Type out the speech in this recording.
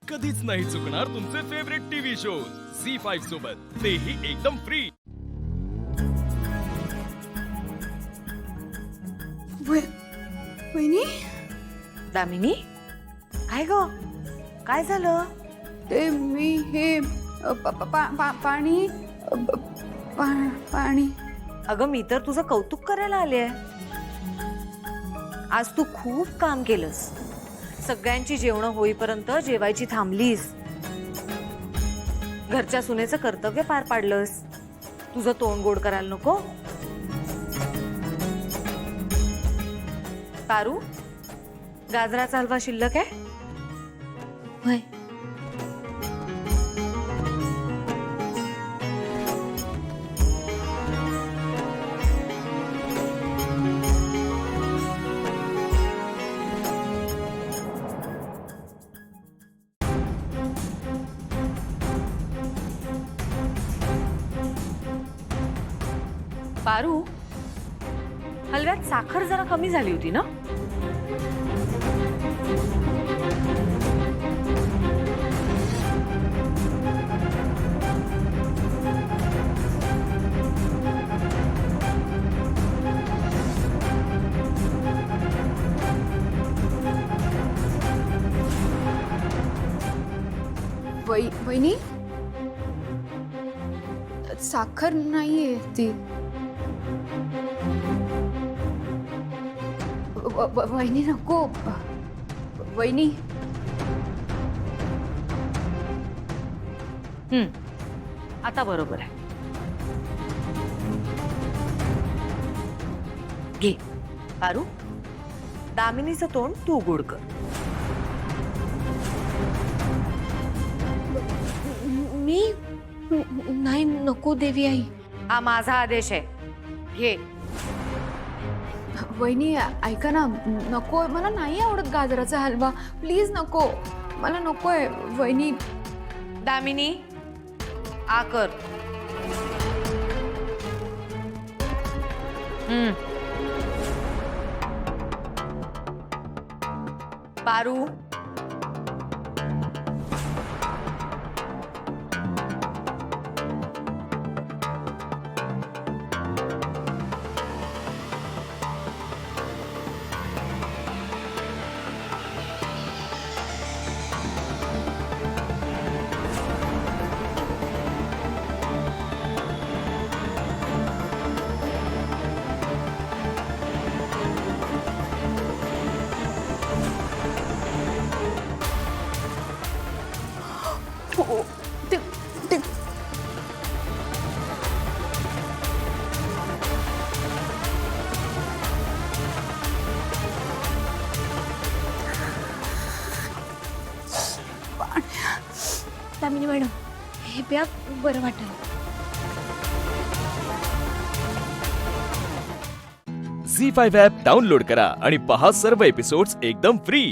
कधीच नाही चुकणार तुमचे फेवरेट टीव्ही शोज झी5 सोबत, तेही एकदम फ्री। वहिनी, दामिनी, काय ग, काय झालं? ते मी हे पाणी पाणी अगं मी तर तुझं कौतुक करायला आले। आज तू खूप काम केलंस, सगळ्यांची जेवण होईपर्यंत जेवायची थांबलीस, घरच्या सुनेचं कर्तव्य पार पाडलंस। तुझं तोंड गोड करायला नको। पारू, गाजराचा हलवा शिल्लक आहे? होय। पारू, हलव्यात साखर जरा कमी झाली होती ना? वहिनी, साखर नाहीये ती। वहिनी नको, वहिनी। आता बरोबर आहे। घे पारू, दामिनीचं तोंड तू गोड कर। मी नाही, नको देवी आई। हा माझा आदेश आहे, घे। वहिनी ऐका ना, नको, मला नाही आवडत गाजराचा हलवा, प्लीज नको, मला नकोय वहिनी। दामिनी, आ कर। पारू, ते ते दामिनी मॅडम, हे प्या, बरं वाटेल। झी5 ॲप डाउनलोड करा आणि पहा सर्व एपिसोड्स एकदम फ्री।